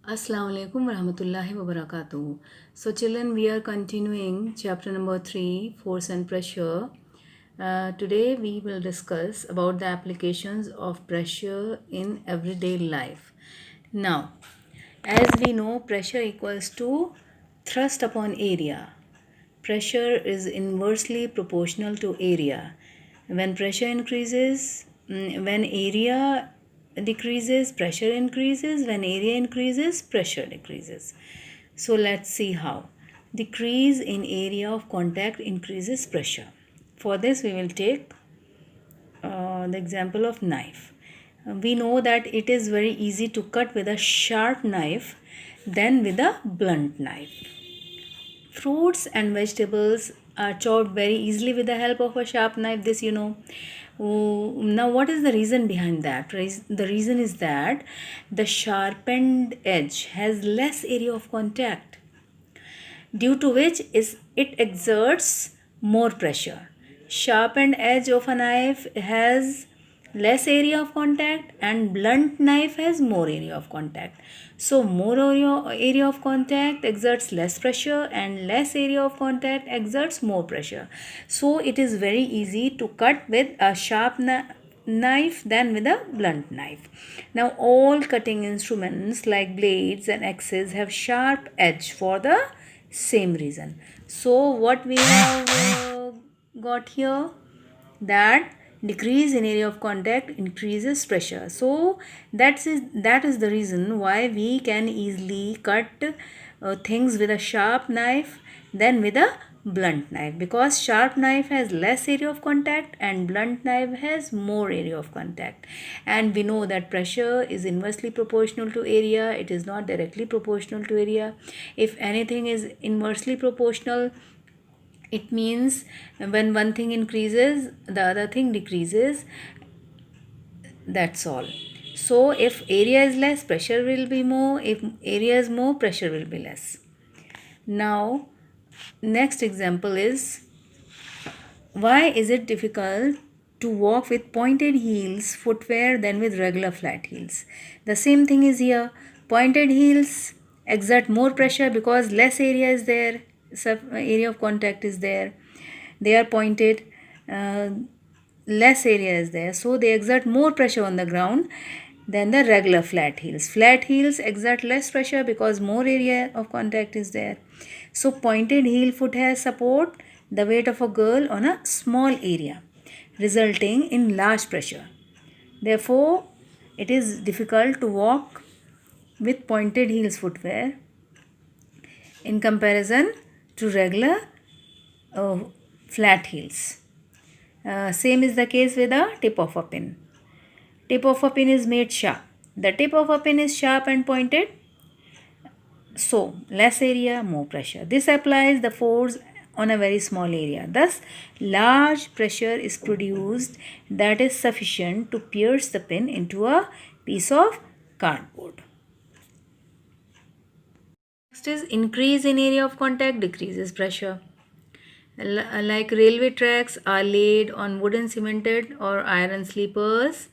Assalamu alaikum warahmatullahi wabarakatuh. So, children, we are continuing chapter number 3, force and pressure. Today, we will discuss about the applications of pressure in everyday life. Now, as we know, pressure equals to thrust upon area. Pressure is inversely proportional to area. When pressure increases, when area decreases, pressure increases. When area increases, pressure decreases. So let's see how. Decrease in area of contact increases pressure. For this, we will take the example of knife. We know that it is very easy to cut with a sharp knife than with a blunt knife. Fruits and vegetables are chopped very easily with the help of a sharp knife, this you know. Now, what is the reason behind that? The reason is that the sharpened edge has less area of contact, due to which it exerts more pressure. Sharpened edge of a knife has less area of contact and blunt knife has more area of contact. So more area of contact exerts less pressure and less area of contact exerts more pressure. So it is very easy to cut with a sharp knife than with a blunt knife. Now all cutting instruments like blades and axes have sharp edge for the same reason. So what we have got here, that decrease in area of contact increases pressure. So that is the reason why we can easily cut things with a sharp knife than with a blunt knife, because sharp knife has less area of contact and blunt knife has more area of contact. And we know that pressure is inversely proportional to area, it is not directly proportional to area. If anything is inversely proportional, it means when one thing increases the other thing decreases, that's all. So if area is less, pressure will be more. If area is more, pressure will be less. Now next example is, why is it difficult to walk with pointed heels footwear than with regular flat heels? The same thing is here. Pointed heels exert more pressure because less area is there, area of contact is there. They are pointed, less area is there, so they exert more pressure on the ground than the regular flat heels. Flat heels exert less pressure because more area of contact is there. So pointed heel foot has support the weight of a girl on a small area, resulting in large pressure. Therefore, it is difficult to walk with pointed heels footwear in comparison to regular flat heels. Same is the case with the tip of a pin. Tip of a pin is made sharp. The tip of a pin is sharp and pointed, so less area, more pressure. This applies the force on a very small area. Thus, large pressure is produced that is sufficient to pierce the pin into a piece of cardboard. Next is increase in area of contact decreases pressure. Like railway tracks are laid on wooden cemented or iron sleepers.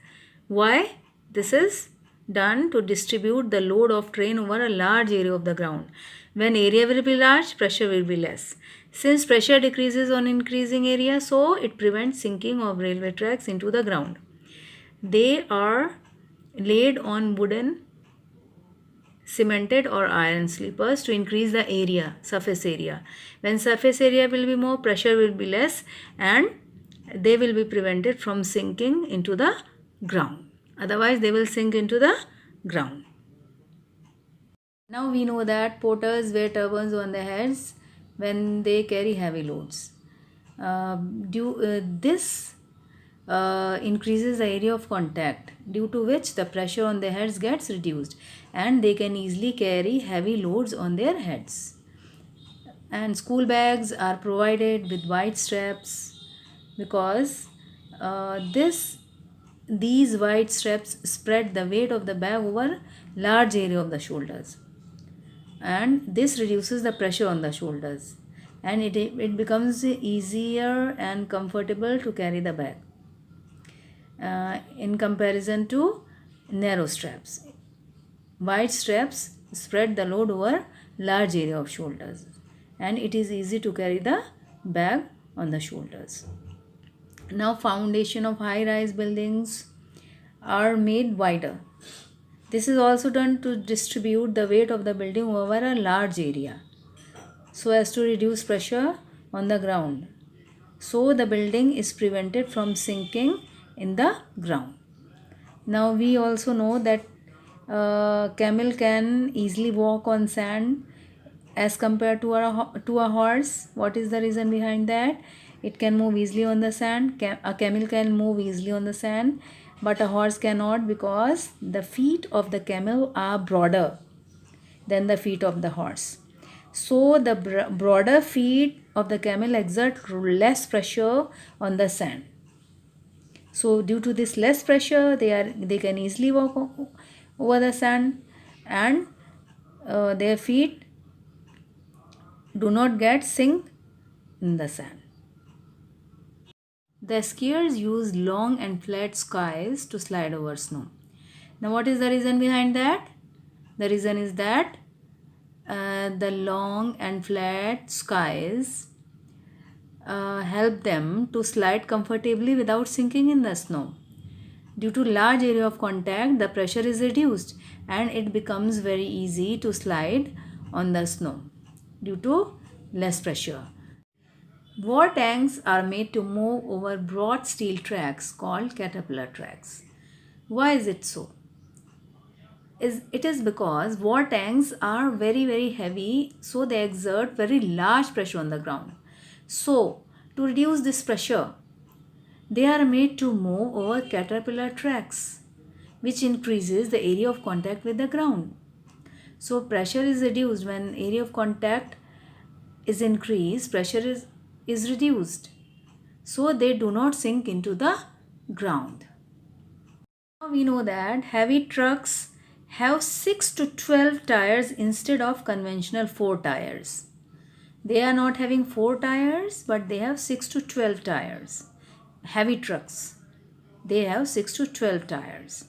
Why? This is done to distribute the load of train over a large area of the ground. When area will be large, pressure will be less. Since pressure decreases on increasing area, so it prevents sinking of railway tracks into the ground. They are laid on wooden, cemented or iron sleepers to increase the area, surface area. When surface area will be more, pressure will be less and they will be prevented from sinking into the ground. Otherwise, they will sink into the ground. Now we know that porters wear turbans on their heads when they carry heavy loads. This increases the area of contact, due to which the pressure on their heads gets reduced and they can easily carry heavy loads on their heads. And school bags are provided with wide straps because these wide straps spread the weight of the bag over large area of the shoulders, and this reduces the pressure on the shoulders and it becomes easier and comfortable to carry the bag in comparison to narrow straps. Wide straps spread the load over large area of shoulders, and it is easy to carry the bag on the shoulders. Now, foundation of high-rise buildings are made wider. This is also done to distribute the weight of the building over a large area so as to reduce pressure on the ground. So the building is prevented from sinking in the ground. Now we also know that camel can easily walk on sand as compared to a horse. What is the reason behind that? It can move easily on the sand. A camel can move easily on the sand, but a horse cannot, because the feet of the camel are broader than the feet of the horse. So the broader feet of the camel exert less pressure on the sand. So due to this less pressure, they can easily walk over the sand, and their feet do not get sink in the sand. The skiers use long and flat skies to slide over snow. Now what is the reason behind that? The reason is that the long and flat skies help them to slide comfortably without sinking in the snow. Due to large area of contact, the pressure is reduced and it becomes very easy to slide on the snow due to less pressure. War tanks are made to move over broad steel tracks called caterpillar tracks. Why is it so? It is because war tanks are very heavy, so they exert very large pressure on the ground. So to reduce this pressure, they are made to move over caterpillar tracks, which increases the area of contact with the ground. So pressure is reduced when area of contact is increased, pressure is reduced. So they do not sink into the ground. Now we know that heavy trucks have 6 to 12 tires instead of conventional 4 tires. They are not having 4 tires, but they have 6 to 12 tires. Heavy trucks, they have 6 to 12 tires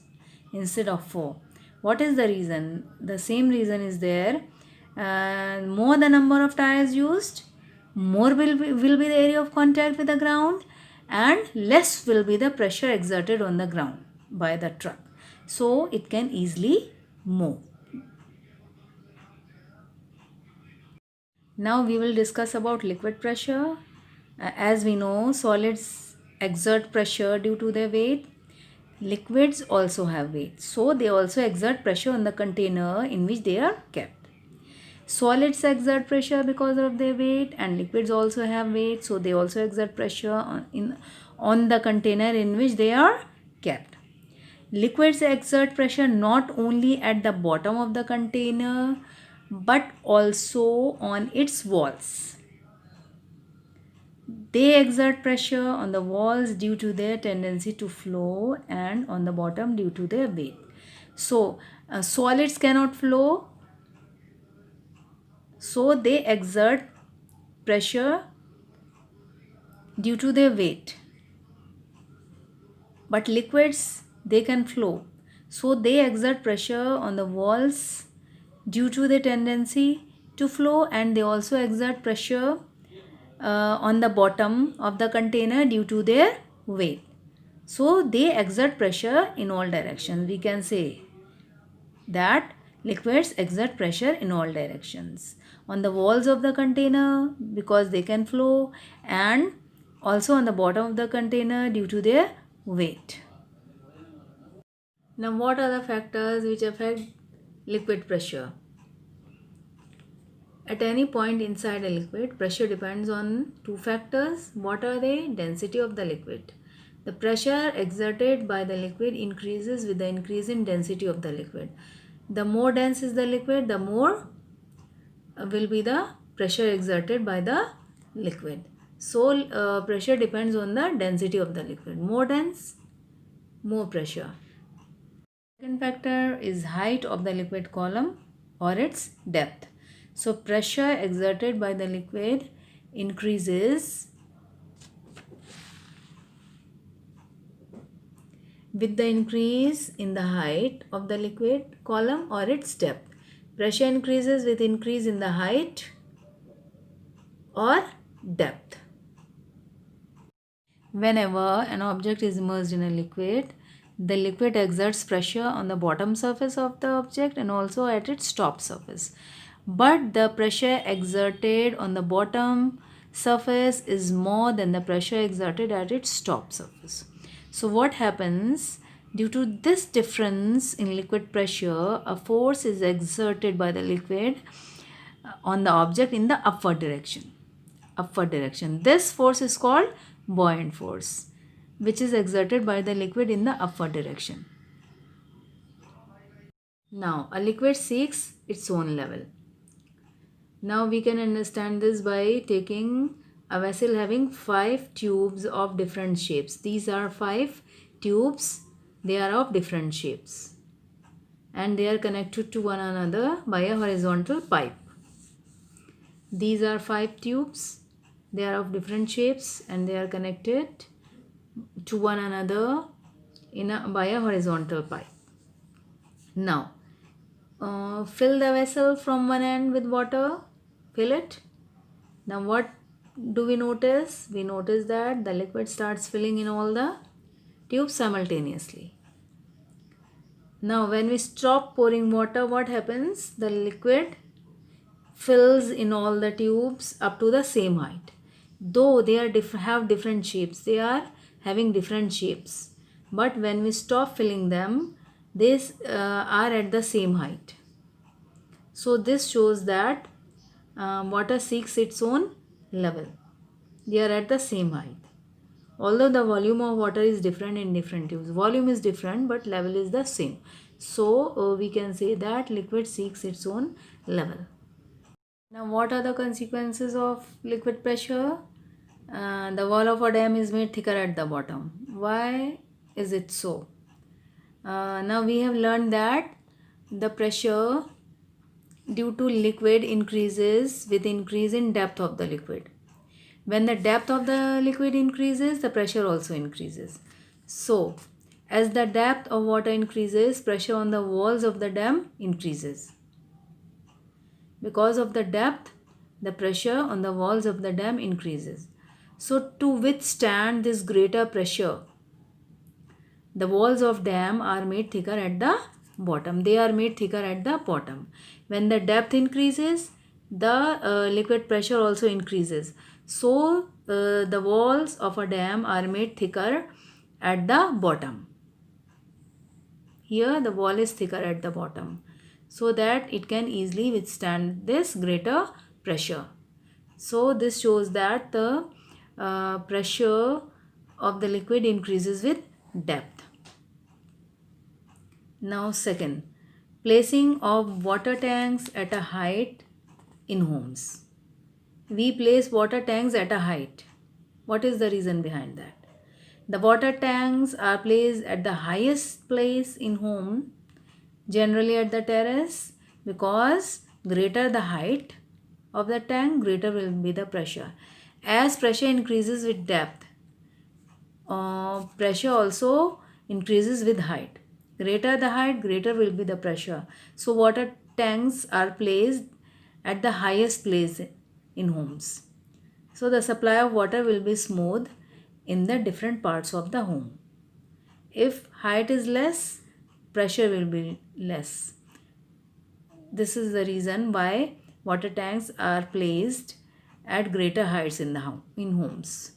instead of 4. What is the reason? The same reason is there. More the number of tires used, more will be the area of contact with the ground, and less will be the pressure exerted on the ground by the truck. So it can easily move. Now we will discuss about liquid pressure. As we know, solids exert pressure due to their weight. Liquids also have weight, so they also exert pressure on the container in which they are kept. Solids exert pressure because of their weight, and liquids also have weight, so they also exert pressure on the container in which they are kept. Liquids exert pressure not only at the bottom of the container but also on its walls. They exert pressure on the walls due to their tendency to flow, and on the bottom due to their weight. So solids cannot flow, so they exert pressure due to their weight. But liquids, they can flow, so they exert pressure on the walls due to their tendency to flow, and they also exert pressure on the bottom of the container due to their weight. So they exert pressure in all directions. We can say that liquids exert pressure in all directions. On the walls of the container because they can flow, and also on the bottom of the container due to their weight. Now what are the factors which affect liquid pressure? At any point inside a liquid, pressure depends on 2 factors. What are they? Density of the liquid. The pressure exerted by the liquid increases with the increase in density of the liquid. The more dense is the liquid, the more will be the pressure exerted by the liquid. So pressure depends on the density of the liquid. More dense, more pressure. Second factor is height of the liquid column or its depth. So pressure exerted by the liquid increases with the increase in the height of the liquid column or its depth. Pressure increases with increase in the height or depth. Whenever an object is immersed in a liquid, the liquid exerts pressure on the bottom surface of the object and also at its top surface. But the pressure exerted on the bottom surface is more than the pressure exerted at its top surface. So what happens? Due to this difference in liquid pressure, a force is exerted by the liquid on the object in the upward direction. This force is called buoyant force, which is exerted by the liquid in the upward direction. Now, a liquid seeks its own level. Now we can understand this by taking a vessel having 5 tubes of different shapes. These are 5 tubes. They are of different shapes and they are connected to one another by a horizontal pipe. These are 5 tubes. They are of different shapes and they are connected to one another by a horizontal pipe. Now, fill the vessel from one end with water. Fill it. Now what do we notice? We notice that the liquid starts filling in all the tubes simultaneously. Now when we stop pouring water, what happens? The liquid fills in all the tubes up to the same height. Though they have different shapes, they are having different shapes. But when we stop filling them, these are at the same height. So this shows that water seeks its own level. They are at the same height. Although the volume of water is different in different tubes. Volume is different but level is the same. So we can say that liquid seeks its own level. Now what are the consequences of liquid pressure? The wall of a dam is made thicker at the bottom. Why is it so? Now we have learned that the pressure due to liquid increases with increase in depth of the liquid. When the depth of the liquid increases, the pressure also increases. So, as the depth of water increases, pressure on the walls of the dam increases. Because of the depth, the pressure on the walls of the dam increases. So, to withstand this greater pressure, the walls of dam are made thicker at the bottom. They are made thicker at the bottom. When the depth increases, the liquid pressure also increases. So, the walls of a dam are made thicker at the bottom. Here the wall is thicker at the bottom so that it can easily withstand this greater pressure. So, this shows that the pressure of the liquid increases with depth. Now second, placing of water tanks at a height in homes. We place water tanks at a height. What is the reason behind that? The water tanks are placed at the highest place in home, generally at the terrace, because greater the height of the tank, greater will be the pressure. As pressure increases with depth, pressure also increases with height. Greater the height, greater will be the pressure. So water tanks are placed at the highest place in homes. So the supply of water will be smooth in the different parts of the home. If height is less, pressure will be less. This is the reason why water tanks are placed at greater heights in homes.